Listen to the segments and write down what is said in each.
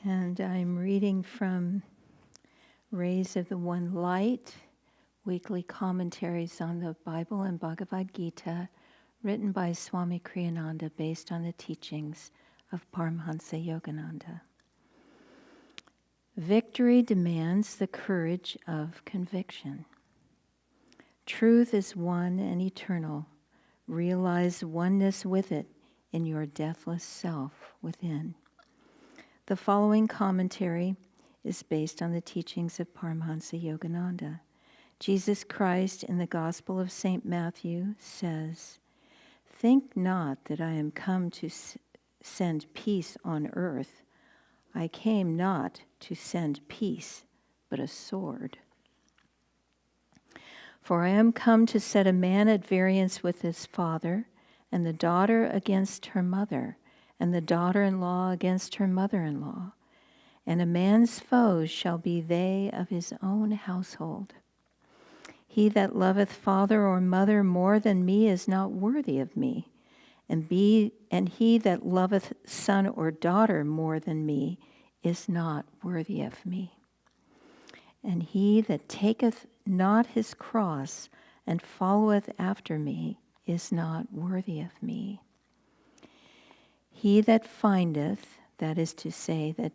And I'm reading from Rays of the One Light, weekly commentaries on the Bible and Bhagavad Gita, written by Swami Kriyananda based on the teachings of Paramahansa Yogananda. Victory demands the courage of conviction. Truth is one and eternal. Realize oneness with it in your deathless self within. The following commentary is based on the teachings of Paramahansa Yogananda. Jesus Christ in the Gospel of St. Matthew says, "Think not that I am come to send peace on earth. I came not to send peace, but a sword. For I am come to set a man at variance with his father, and the daughter against her mother, and the daughter-in-law against her mother-in-law. And a man's foes shall be they of his own household. He that loveth father or mother more than me is not worthy of me, and he that loveth son or daughter more than me is not worthy of me. And he that taketh not his cross and followeth after me is not worthy of me. He that findeth, that is to say, that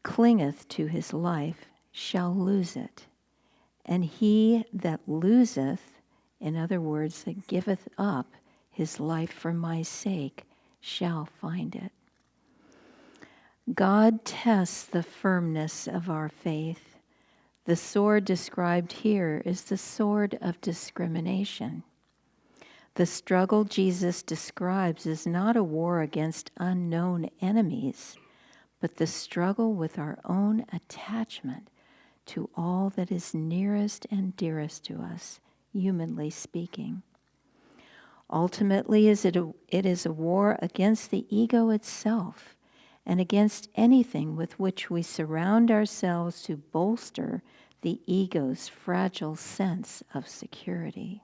clingeth to his life, shall lose it. And he that loseth, in other words, that giveth up his life for my sake, shall find it." God tests the firmness of our faith. The sword described here is the sword of discrimination. The struggle Jesus describes is not a war against unknown enemies, but the struggle with our own attachment to all that is nearest and dearest to us, humanly speaking. Ultimately, it is a war against the ego itself and against anything with which we surround ourselves to bolster the ego's fragile sense of security.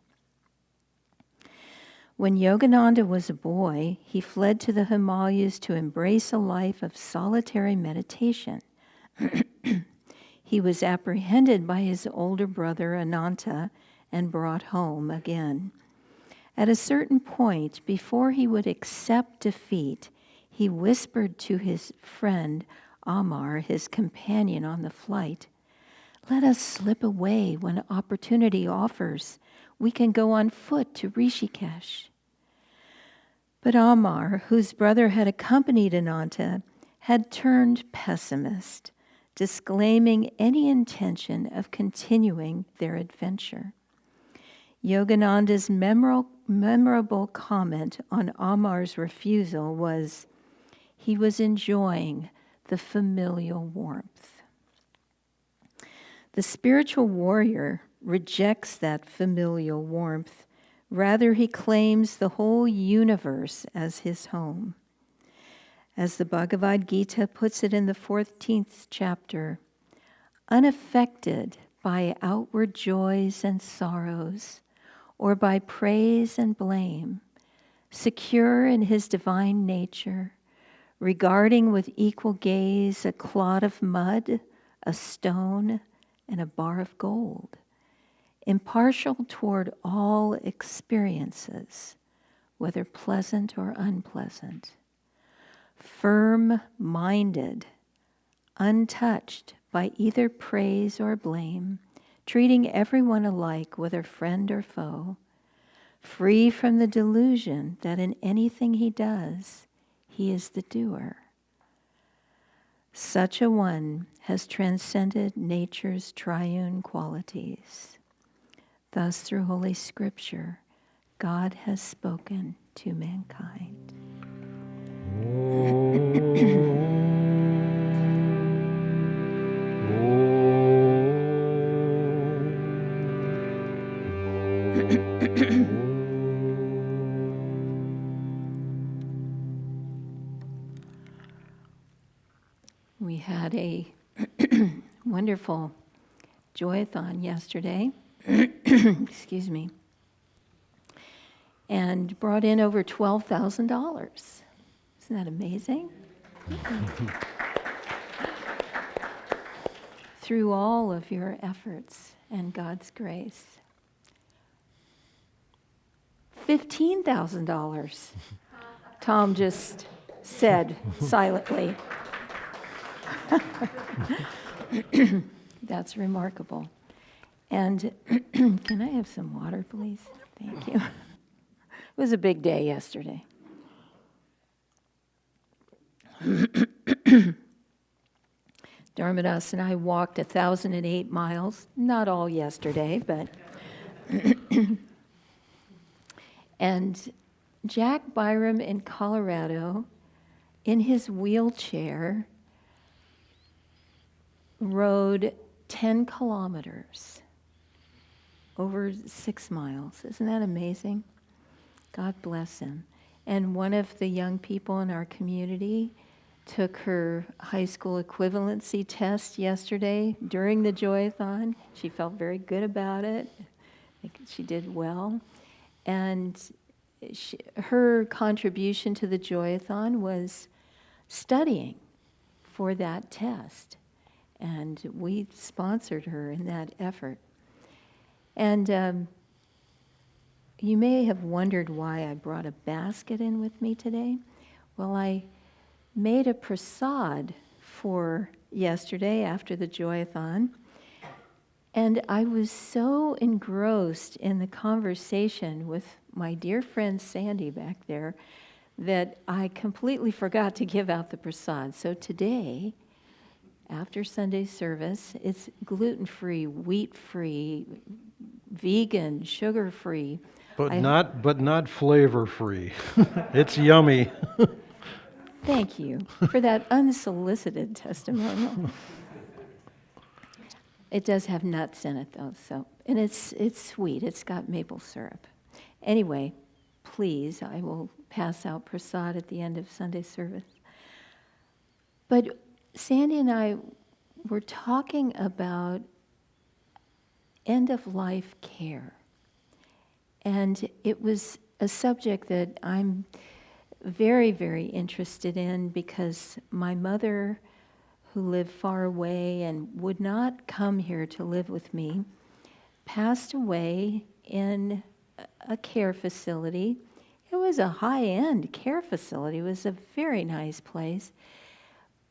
When Yogananda was a boy, he fled to the Himalayas to embrace a life of solitary meditation. He was apprehended by his older brother Ananta and brought home again. At a certain point, before he would accept defeat, he whispered to his friend Amar, his companion on the flight, "Let us slip away when opportunity offers. We can go on foot to Rishikesh." But Amar, whose brother had accompanied Ananta, had turned pessimist, disclaiming any intention of continuing their adventure. Yogananda's memorable comment on Amar's refusal was, he was enjoying the familial warmth. The spiritual warrior rejects that familial warmth. Rather, he claims the whole universe as his home. As the Bhagavad Gita puts it in the 14th chapter, unaffected by outward joys and sorrows, or by praise and blame, secure in his divine nature, regarding with equal gaze a clod of mud, a stone, and a bar of gold, impartial toward all experiences, whether pleasant or unpleasant, firm-minded, untouched by either praise or blame, treating everyone alike, whether friend or foe, free from the delusion that in anything he does, he is the doer. Such a one has transcended nature's triune qualities. Thus, through Holy Scripture, God has spoken to mankind. We had a wonderful joy-a-thon yesterday, excuse me, and brought in over $12,000. Isn't that amazing? through all of your efforts and God's grace. $15,000, Tom just said silently. That's remarkable. And can I have some water, please? Thank you. It was a big day yesterday. Dharmadas and I walked 1,008 miles, not all yesterday, but... And Jack Byram in Colorado, in his wheelchair, rode 10 kilometers, over 6 miles. Isn't that amazing? God bless him. And one of the young people in our community took her high school equivalency test yesterday during the Joy-a-thon. She felt very good about it. I think she did well. And her contribution to the Joy-a-thon was studying for that test. And we sponsored her in that effort. And you may have wondered why I brought a basket in with me today. Well, I made a prasad for yesterday after the Joy-a-thon. And I was so engrossed in the conversation with my dear friend Sandy back there that I completely forgot to give out the prasad. So today, after Sunday service, it's gluten-free, wheat-free, vegan, sugar-free. But not flavor-free. It's yummy. Thank you for that unsolicited testimonial. It does have nuts in it, though, and it's sweet. It's got maple syrup. Anyway, please, I will pass out prasad at the end of Sunday service. But Sandy and I were talking about end-of-life care. And it was a subject that I'm very, very interested in because my mother, who lived far away and would not come here to live with me, passed away in a care facility. It was a high-end care facility. It was a very nice place.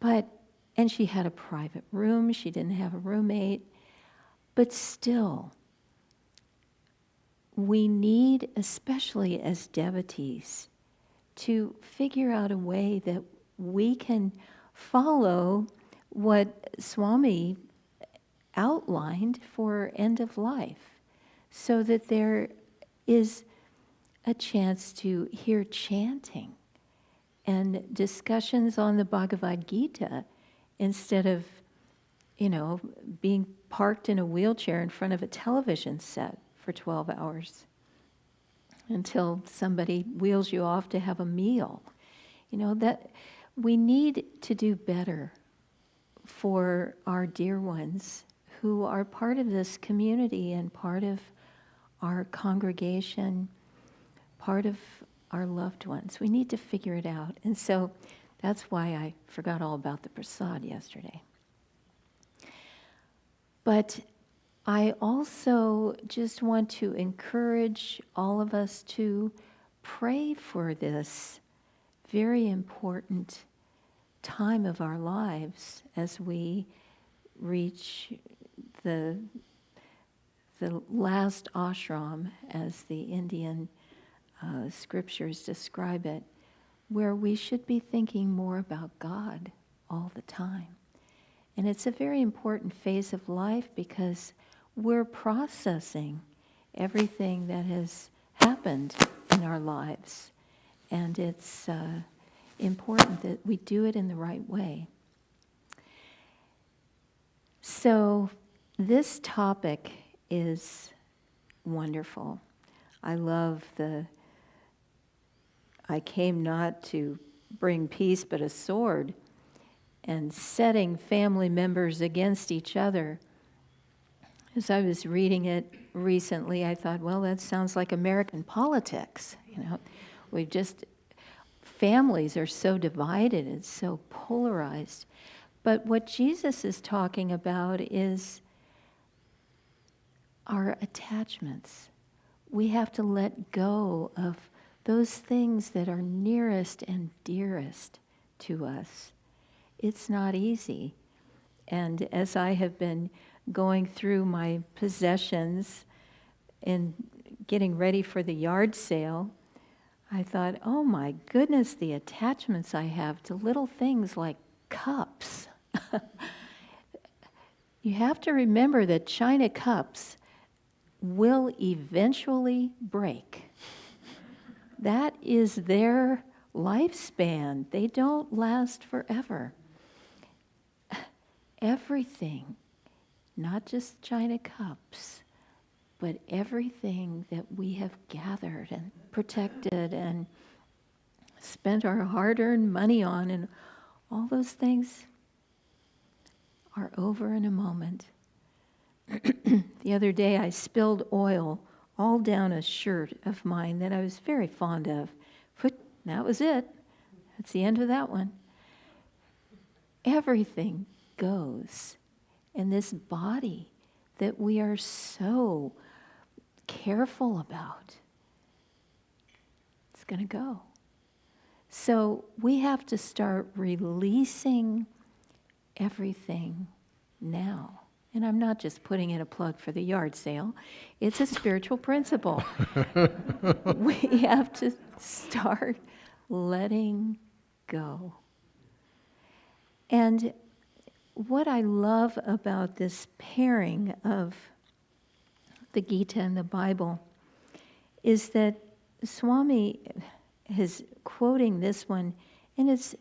And she had a private room. She didn't have a roommate. But still, we need, especially as devotees, to figure out a way that we can follow what Swami outlined for end of life, so that there is a chance to hear chanting and discussions on the Bhagavad Gita instead of, being parked in a wheelchair in front of a television set for 12 hours until somebody wheels you off to have a meal. That we need to do better for our dear ones who are part of this community and part of our congregation, part of our loved ones. We need to figure it out. And so that's why I forgot all about the prasad yesterday. But I also just want to encourage all of us to pray for this very important time of our lives as we reach the last ashram, as the Indian scriptures describe it, where we should be thinking more about God all the time. And it's a very important phase of life because we're processing everything that has happened in our lives. And it's important that we do it in the right way. So this topic is wonderful. I came not to bring peace but a sword, and setting family members against each other. As I was reading it recently, I thought, well, that sounds like American politics. Families are so divided, it's so polarized. But what Jesus is talking about is our attachments. We have to let go of those things that are nearest and dearest to us. It's not easy. And as I have been going through my possessions and getting ready for the yard sale, I thought, oh my goodness, the attachments I have to little things like cups. You have to remember that china cups will eventually break. That is their lifespan. They don't last forever. Everything, not just china cups, but everything that we have gathered and protected and spent our hard-earned money on, and all those things are over in a moment. The other day I spilled oil all down a shirt of mine that I was very fond of. That was it. That's the end of that one. Everything goes. And this body that we are so careful about, it's going to go. So we have to start releasing everything now. And I'm not just putting in a plug for the yard sale. It's a spiritual principle. We have to start letting go. And what I love about this pairing of the Gita and the Bible is that Swami is quoting this one, and it's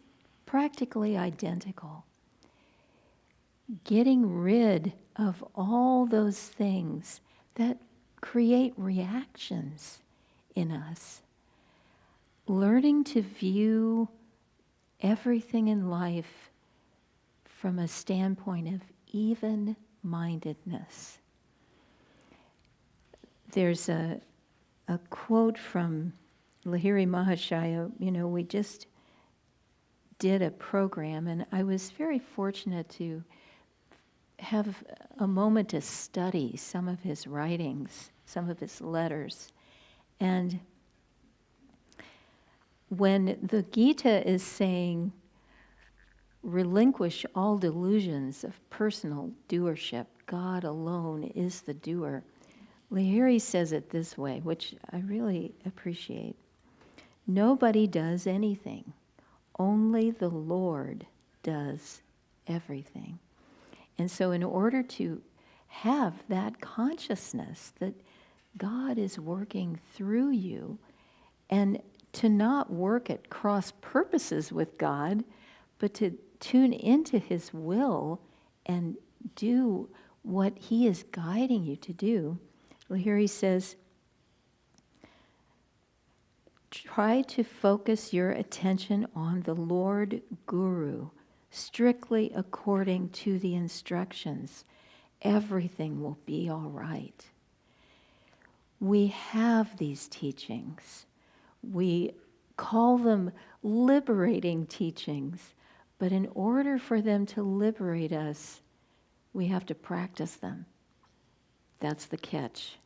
practically identical. Getting rid of all those things that create reactions in us. Learning to view everything in life from a standpoint of even-mindedness. There's a quote from Lahiri Mahashaya. We just did a program, and I was very fortunate to have a moment to study some of his writings, some of his letters. And when the Gita is saying, relinquish all delusions of personal doership, God alone is the doer, Lahiri says it this way, which I really appreciate. Nobody does anything. Only the Lord does everything. And so in order to have that consciousness that God is working through you, and to not work at cross purposes with God, but to tune into His will and do what He is guiding you to do, Lahiri says, try to focus your attention on the Lord Guru, strictly according to the instructions. Everything will be all right. We have these teachings. We call them liberating teachings, but in order for them to liberate us, we have to practice them. That's the catch.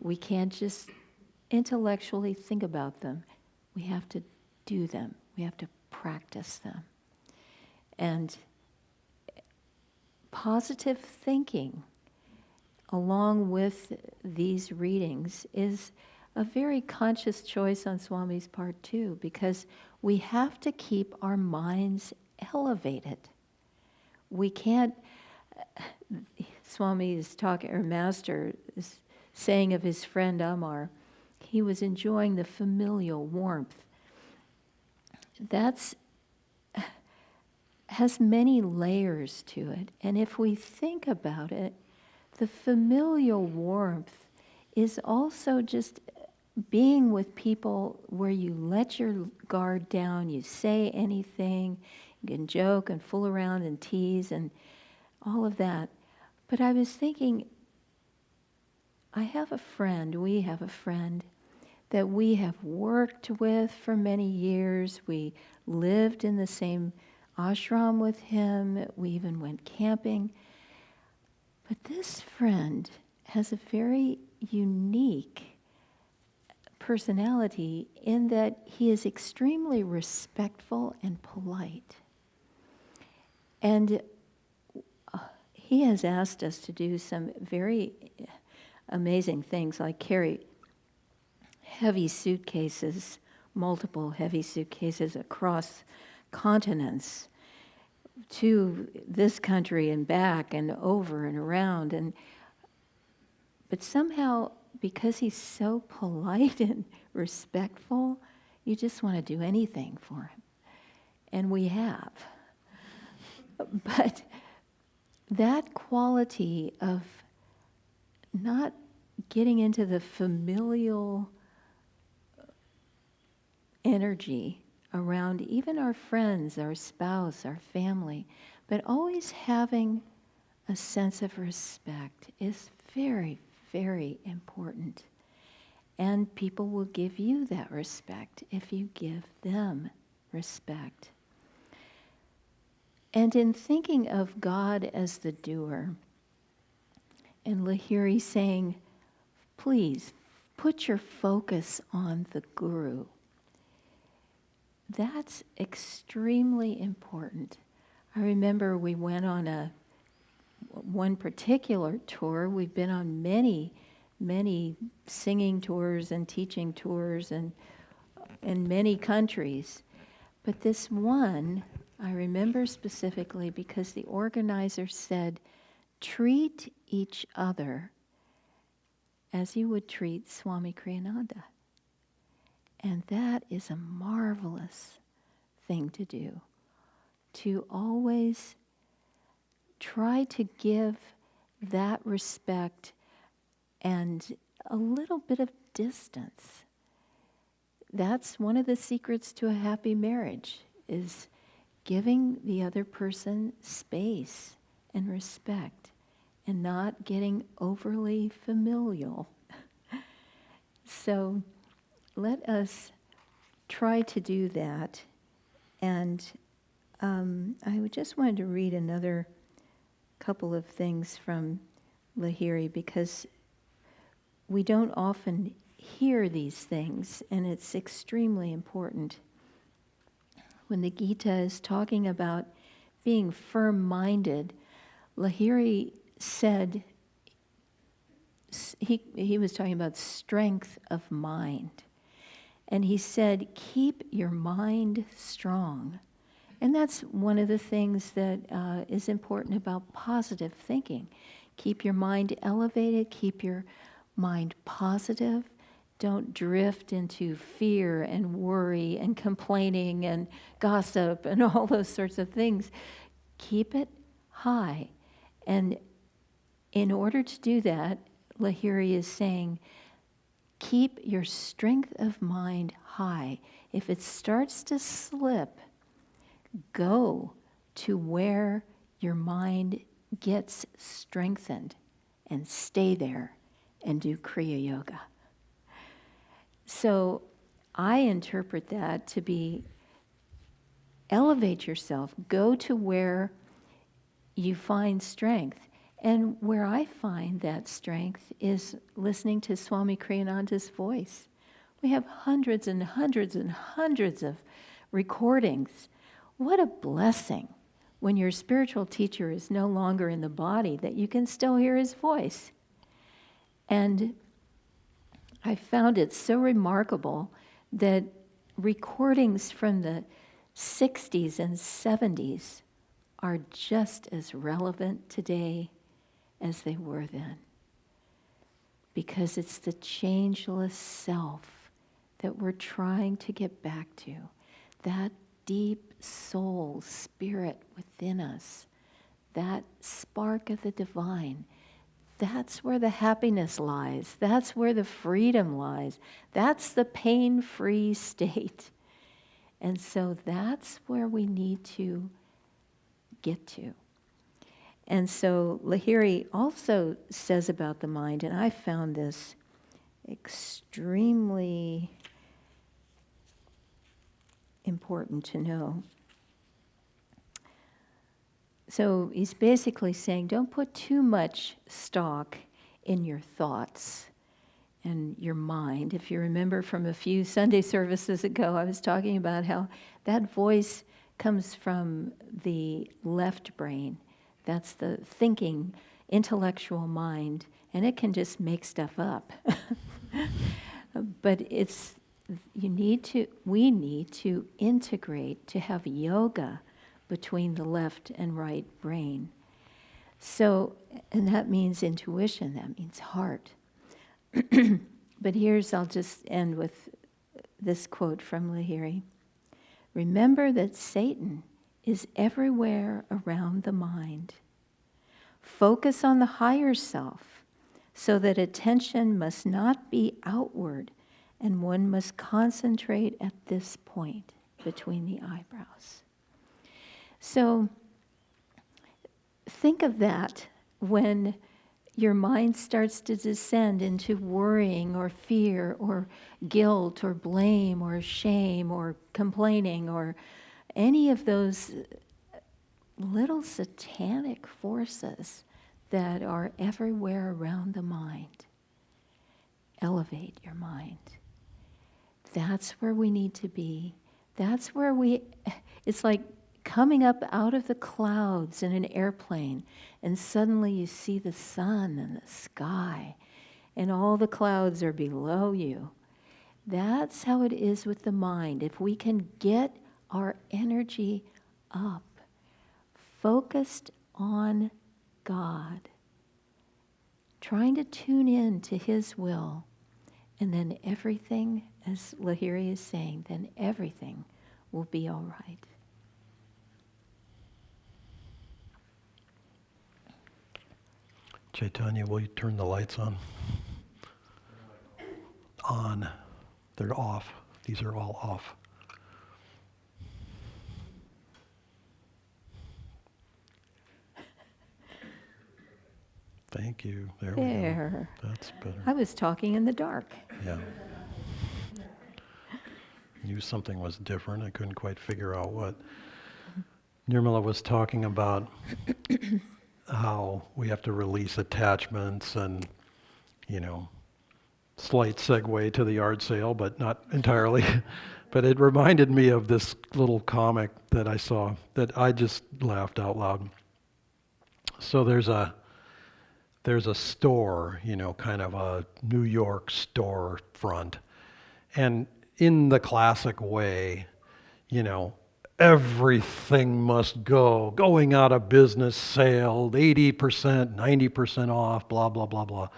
We can't just intellectually think about them. We have to do them. We have to practice them. And positive thinking, along with these readings, is a very conscious choice on Swami's part too, because we have to keep our minds elevated. We can't, Swami is talking, or Master is saying of his friend Amar, he was enjoying the familial warmth. That's has many layers to it. And if we think about it, the familial warmth is also just being with people where you let your guard down, you say anything, you can joke and fool around and tease and all of that. But I was thinking, we have a friend that we have worked with for many years. We lived in the same ashram with him. We even went camping. But this friend has a very unique personality in that he is extremely respectful and polite. And he has asked us to do some very amazing things, like carry heavy suitcases, multiple heavy suitcases across continents to this country and back and over and around. But somehow, because he's so polite and respectful, you just want to do anything for him. And we have. But that quality of not getting into the familial energy around even our friends, our spouse, our family, but always having a sense of respect is very, very important. And people will give you that respect if you give them respect. And in thinking of God as the doer, and Lahiri saying, please put your focus on the Guru, that's extremely important. I remember we went on one particular tour. We've been on many, many singing tours and teaching tours and in many countries. But this one, I remember specifically because the organizer said, treat each other as you would treat Swami Kriyananda. And that is a marvelous thing to do, to always try to give that respect and a little bit of distance. That's one of the secrets to a happy marriage, is giving the other person space and respect and not getting overly familial. So let us try to do that. And I just wanted to read another couple of things from Lahiri, because we don't often hear these things, and it's extremely important. When the Gita is talking about being firm-minded, Lahiri said, he was talking about strength of mind. And he said, keep your mind strong. And that's one of the things that is important about positive thinking. Keep your mind elevated, keep your mind positive. Don't drift into fear and worry and complaining and gossip and all those sorts of things. Keep it high. And in order to do that, Lahiri is saying, keep your strength of mind high. If it starts to slip, go to where your mind gets strengthened and stay there and do Kriya Yoga. So I interpret that to be elevate yourself, go to where you find strength. And where I find that strength is listening to Swami Kriyananda's voice. We have hundreds and hundreds and hundreds of recordings. What a blessing when your spiritual teacher is no longer in the body, that you can still hear his voice. And I found it so remarkable that recordings from the 60s and 70s are just as relevant today as they were then. Because it's the changeless self that we're trying to get back to. That deep soul, spirit within us. That spark of the divine. That's where the happiness lies. That's where the freedom lies. That's the pain-free state. And so that's where we need to get to. And so Lahiri also says about the mind, and I found this extremely important to know. So he's basically saying, don't put too much stock in your thoughts and your mind. If you remember from a few Sunday services ago, I was talking about how that voice comes from the left brain. That's the thinking, intellectual mind, and it can just make stuff up. But we need to integrate, to have yoga between the left and right brain. So, and that means intuition, that means heart. But I'll just end with this quote from Lahiri. Remember that Satan is everywhere around the mind. Focus on the higher self so that attention must not be outward, and one must concentrate at this point between the eyebrows. So think of that when your mind starts to descend into worrying or fear or guilt or blame or shame or complaining or any of those little satanic forces that are everywhere around the mind. Elevate your mind. That's where we need to be. That's where it's like coming up out of the clouds in an airplane, and suddenly you see the sun and the sky, and all the clouds are below you. That's how it is with the mind. If we can get our energy up, focused on God, trying to tune in to His will, and then everything, as Lahiri is saying, then everything will be all right. Chaitanya, will you turn the lights on? On. They're off. These are all off. Thank you. There we go. That's better. I was talking in the dark. Yeah. Knew something was different. I couldn't quite figure out what. Nirmala was talking about how we have to release attachments and, slight segue to the yard sale, but not entirely. But it reminded me of this little comic that I saw that I just laughed out loud. So there's a store, kind of a New York store front. And in the classic way, everything must go, going out of business, sale, 80%, 90% off, blah, blah, blah, blah.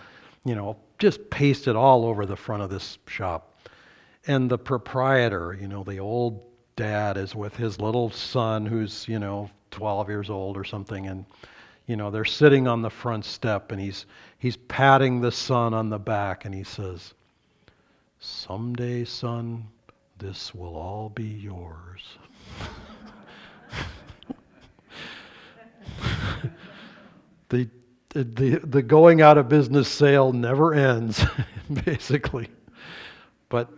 Just pasted all over the front of this shop. And the proprietor, the old dad is with his little son who's, 12 years old or something, and they're sitting on the front step, and he's patting the son on the back, and he says, "Someday, son, this will all be yours." The going out of business sale never ends, basically. But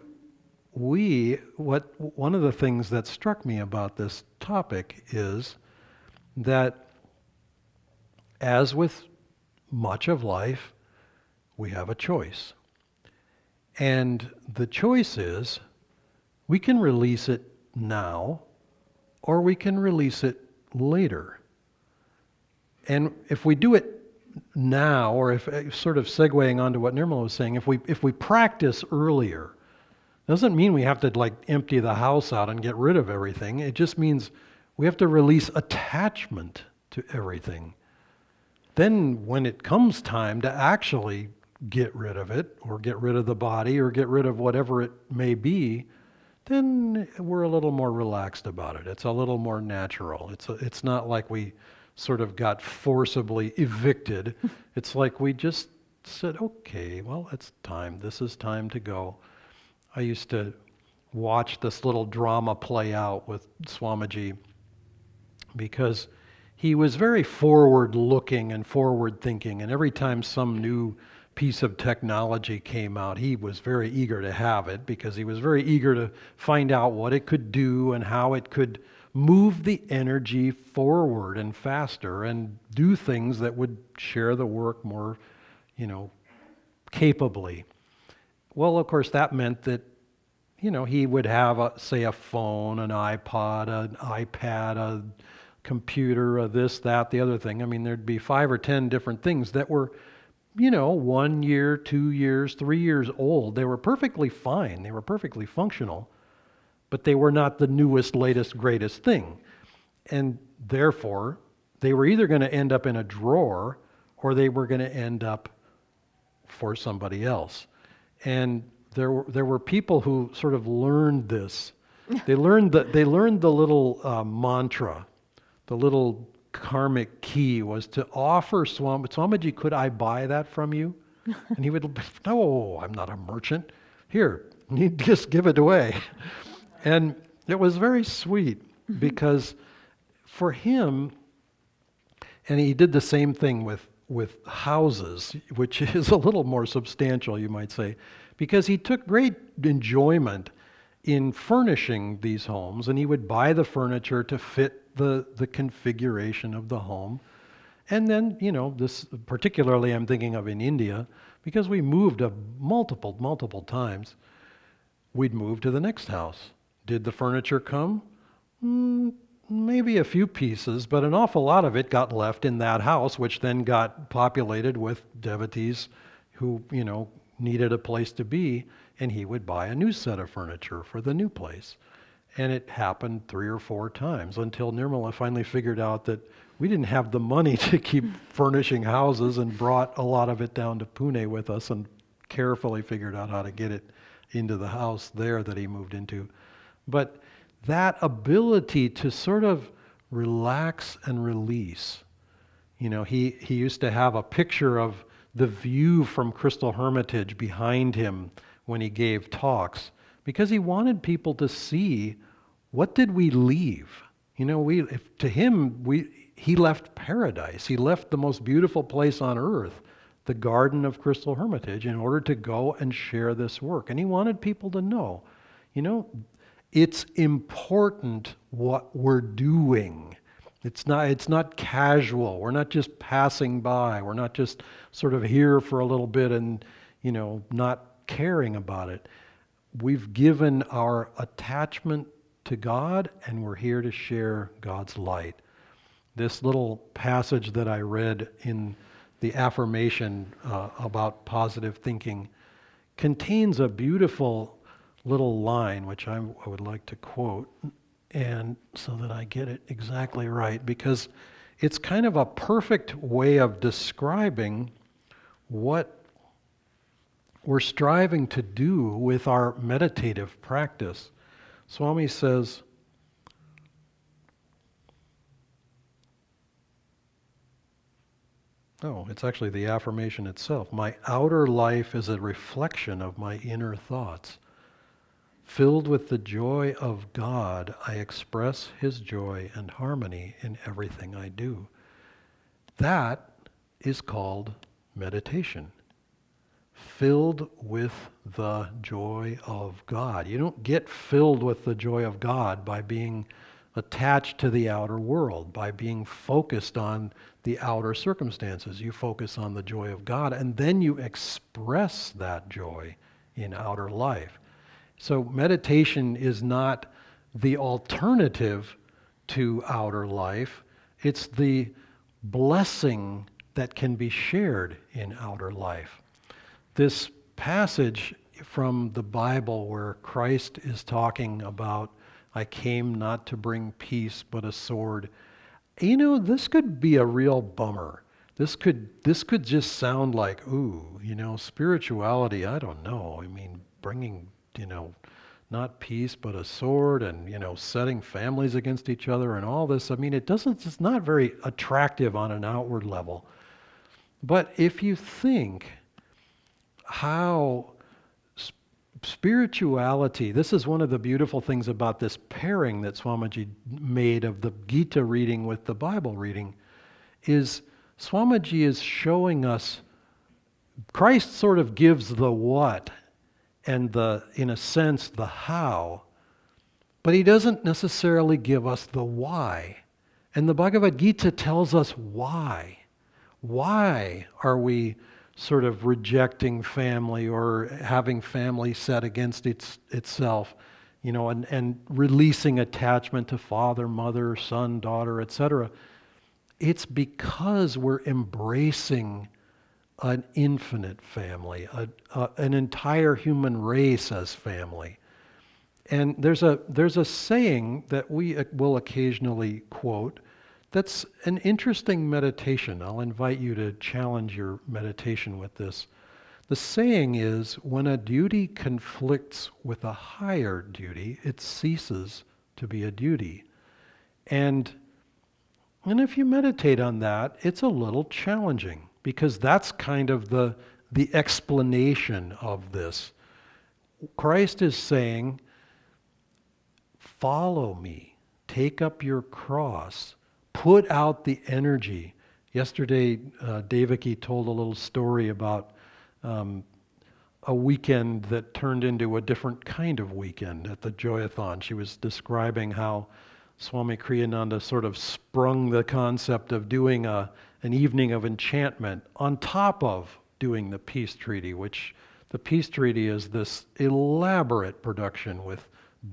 one of the things that struck me about this topic is that as with much of life, we have a choice. And the choice is, we can release it now, or we can release it later. And if we do it now, or if sort of segueing onto what Nirmala was saying, if we practice earlier, doesn't mean we have to empty the house out and get rid of everything. It just means we have to release attachment to everything. Then when it comes time to actually get rid of it, or get rid of the body, or get rid of whatever it may be, then we're a little more relaxed about it. It's a little more natural. It's not like we sort of got forcibly evicted. It's like we just said, okay, well, it's time. This is time to go. I used to watch this little drama play out with Swamiji because he was very forward-looking and forward-thinking, and every time some new piece of technology came out, he was very eager to have it because he was very eager to find out what it could do and how it could move the energy forward and faster and do things that would share the work more, capably. Well, of course, that meant that, he would have, say, a phone, an iPod, an iPad, a computer, a this, that, the other thing. I mean, there'd be 5 or 10 different things that were, 1 year, 2 years, 3 years old. They were perfectly fine. They were perfectly functional, but they were not the newest, latest, greatest thing. And therefore, they were either going to end up in a drawer or they were going to end up for somebody else. And there were people who sort of learned this. They learned the little mantra, the little karmic key was to offer Swamiji, could I buy that from you? And he would, no, I'm not a merchant. Here, you just give it away. And it was very sweet because for him, and he did the same thing with houses, which is a little more substantial, you might say, because he took great enjoyment in furnishing these homes, and he would buy the furniture to fit the configuration of the home. And then, this particularly I'm thinking of in India, because we moved multiple times, we'd move to the next house. Did the furniture come? Maybe a few pieces, but an awful lot of it got left in that house, which then got populated with devotees who, needed a place to be, and he would buy a new set of furniture for the new place. And it happened 3 or 4 times until Nirmala finally figured out that we didn't have the money to keep furnishing houses, and brought a lot of it down to Pune with us and carefully figured out how to get it into the house there that he moved into. But that ability to sort of relax and release, he used to have a picture of the view from Crystal Hermitage behind him when he gave talks, because he wanted people to see, what did we leave? To him, he left paradise. He left the most beautiful place on earth, the garden of Crystal Hermitage, in order to go and share this work. And he wanted people to know, it's important what we're doing. It's not casual. We're not just passing by. We're not just sort of here for a little bit and, not caring about it. We've given our attachment to God, and we're here to share God's light. This little passage that I read in the affirmation about positive thinking contains a beautiful little line, which I would like to quote, and so that I get it exactly right, because it's kind of a perfect way of describing what we're striving to do with our meditative practice. Swami says, it's actually the affirmation itself. My outer life is a reflection of my inner thoughts. Filled with the joy of God, I express His joy and harmony in everything I do. That is called meditation. Filled with the joy of God. You don't get filled with the joy of God by being attached to the outer world, by being focused on the outer circumstances. You focus on the joy of God, and then you express that joy in outer life. So meditation is not the alternative to outer life. It's the blessing that can be shared in outer life. This passage from the Bible where Christ is talking about, I came not to bring peace but a sword. This could be a real bummer. This could just sound like, spirituality, I don't know. I mean, bringing, not peace but a sword, and, setting families against each other and all this. I mean, it's not very attractive on an outward level. But if you think how spirituality, this is one of the beautiful things about this pairing that Swamiji made of the Gita reading with the Bible reading, is Swamiji is showing us, Christ sort of gives the what and in a sense, the how. But he doesn't necessarily give us the why. And the Bhagavad Gita tells us why. Why are we sort of rejecting family or having family set against itself, and releasing attachment to father, mother, son, daughter, etc.? It's because we're embracing an infinite family, an entire human race as family. And there's a saying that we will occasionally quote that's an interesting meditation. I'll invite you to challenge your meditation with this. The saying is, when a duty conflicts with a higher duty, it ceases to be a duty. And if you meditate on that, it's a little challenging, because that's kind of the explanation of this. Christ is saying, follow me, take up your cross, put out the energy. Yesterday, Devaki told a little story about a weekend that turned into a different kind of weekend at the Joyathon. She was describing how Swami Kriyananda sort of sprung the concept of doing an evening of enchantment on top of doing the peace treaty, which the peace treaty is this elaborate production with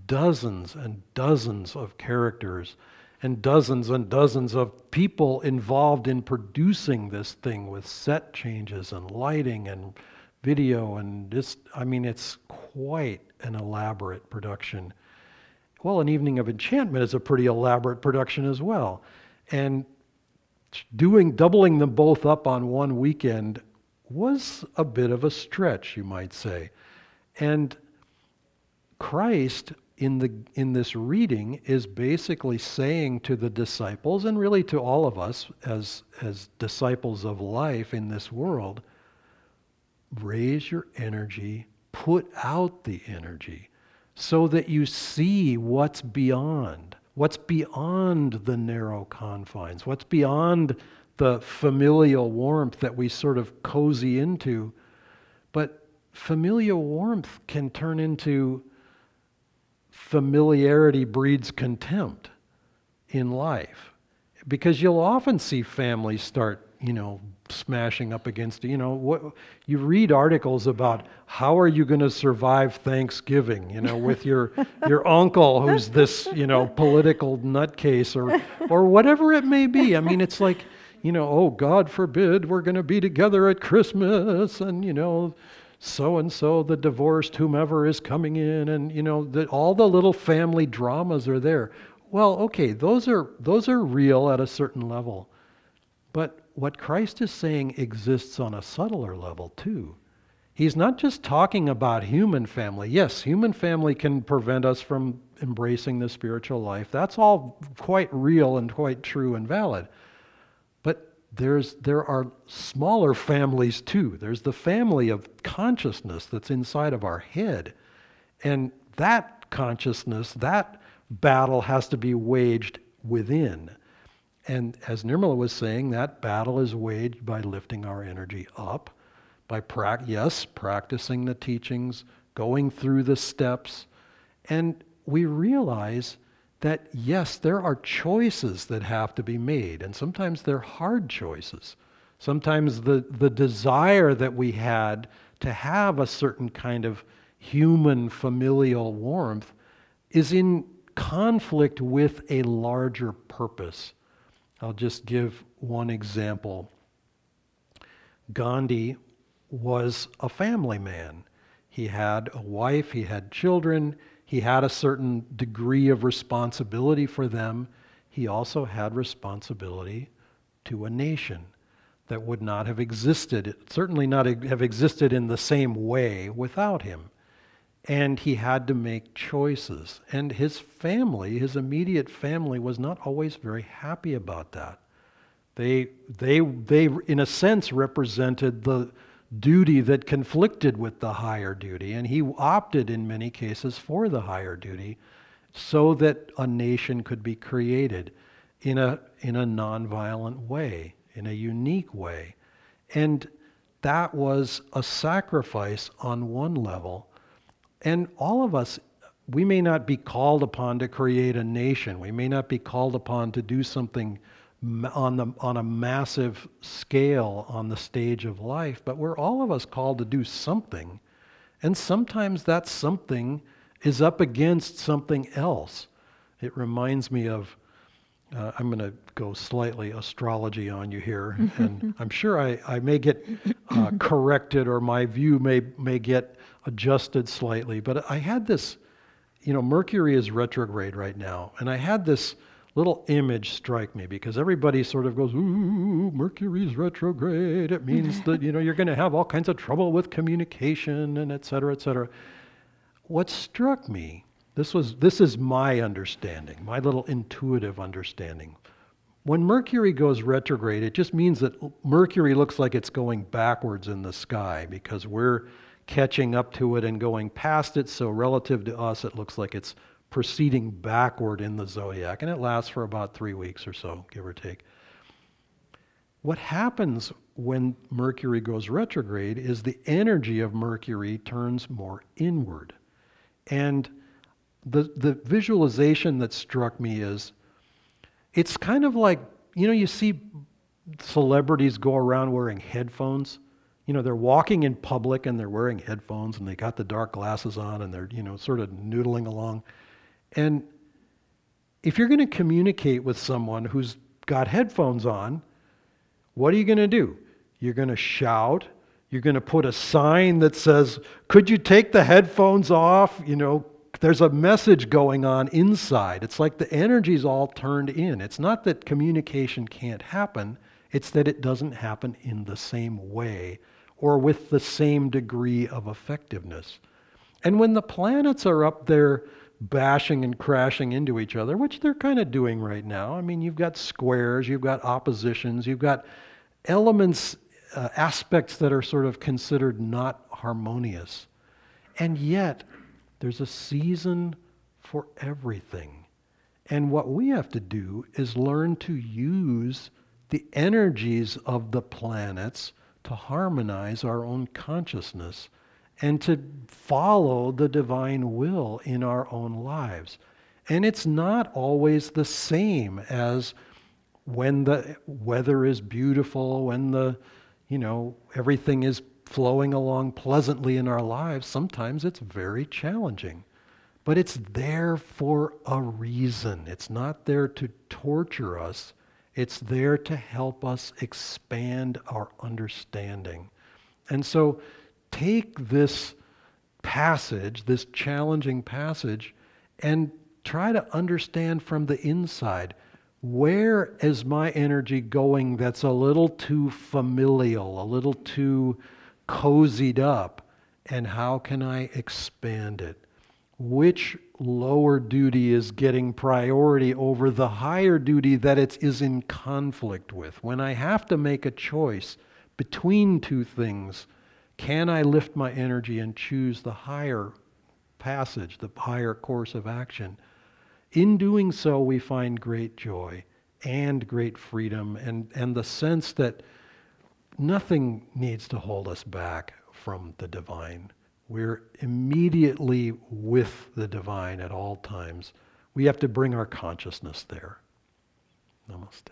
dozens and dozens of characters and dozens of people involved in producing this thing with set changes and lighting and video and it's quite an elaborate production. Well, an evening of enchantment is a pretty elaborate production as well. And doubling them both up on one weekend was a bit of a stretch, you might say. And Christ in this reading is basically saying to the disciples, and really to all of us as disciples of life in this world, raise your energy, put out the energy, so that you see what's beyond the narrow confines, what's beyond the familial warmth that we sort of cozy into. But familial warmth can turn into familiarity breeds contempt in life, because you'll often see families start, smashing up against, what you read articles about how are you going to survive Thanksgiving, with your uncle who's this, political nutcase or whatever it may be. It's like, oh, God forbid we're going to be together at Christmas, and so-and-so, the divorced whomever is coming in, and all the little family dramas are there. Well, okay, those are real at a certain level. But what Christ is saying exists on a subtler level too. He's not just talking about human family. Yes, human family can prevent us from embracing the spiritual life. That's all quite real and quite true and valid. But there are smaller families too. There's the family of consciousness that's inside of our head. And that consciousness, that battle has to be waged within. And as Nirmala was saying, that battle is waged by lifting our energy up, by practicing the teachings, going through the steps. And we realize that, yes, there are choices that have to be made, and sometimes they're hard choices. Sometimes the desire that we had to have a certain kind of human familial warmth is in conflict with a larger purpose. I'll just give one example. Gandhi was a family man. He had a wife, he had children, he had a certain degree of responsibility for them. He also had responsibility to a nation that would not have existed, certainly not have existed in the same way without him. And he had to make choices. And his family, his immediate family, was not always very happy about that. They in a sense represented the duty that conflicted with the higher duty, and he opted in many cases for the higher duty so that a nation could be created in a nonviolent way, in a unique way. And that was a sacrifice on one level. And all of us, we may not be called upon to create a nation. We may not be called upon to do something on a massive scale on the stage of life, but we're all of us called to do something. And sometimes that something is up against something else. It reminds me of, I'm going to go slightly astrology on you here, and I'm sure I may get corrected, or my view may get adjusted slightly, but I had this, Mercury is retrograde right now, and I had this little image strike me, because everybody sort of goes, ooh, Mercury's retrograde. It means that, you're going to have all kinds of trouble with communication and et cetera, et cetera. What struck me, this is my understanding, my little intuitive understanding. When Mercury goes retrograde, it just means that Mercury looks like it's going backwards in the sky, because we're catching up to it and going past it. So relative to us, it looks like it's proceeding backward in the zodiac, and it lasts for about 3 weeks or so, give or take. What happens when Mercury goes retrograde is the energy of Mercury turns more inward. And the visualization that struck me is, it's kind of like, you see celebrities go around wearing headphones. They're walking in public and they're wearing headphones, and they got the dark glasses on, and they're, sort of noodling along. And if you're going to communicate with someone who's got headphones on, what are you going to do? You're going to shout. You're going to put a sign that says, could you take the headphones off? There's a message going on inside. It's like the energy's all turned in. It's not that communication can't happen. It's that it doesn't happen in the same way or with the same degree of effectiveness. And when the planets are up there bashing and crashing into each other, which they're kind of doing right now. I mean, you've got squares, you've got oppositions, you've got elements, aspects that are sort of considered not harmonious. And yet, there's a season for everything. And what we have to do is learn to use the energies of the planets to harmonize our own consciousness and to follow the divine will in our own lives. And it's not always the same as when the weather is beautiful, when everything is flowing along pleasantly in our lives. Sometimes it's very challenging. But it's there for a reason. It's not there to torture us. It's there to help us expand our understanding. And so take this passage, this challenging passage, and try to understand from the inside, where is my energy going that's a little too familial, a little too cozied up, and how can I expand it? Which lower duty is getting priority over the higher duty that it is in conflict with? When I have to make a choice between two things, can I lift my energy and choose the higher passage, the higher course of action? In doing so, we find great joy and great freedom, and the sense that nothing needs to hold us back from the divine. We're immediately with the divine at all times. We have to bring our consciousness there. Namaste.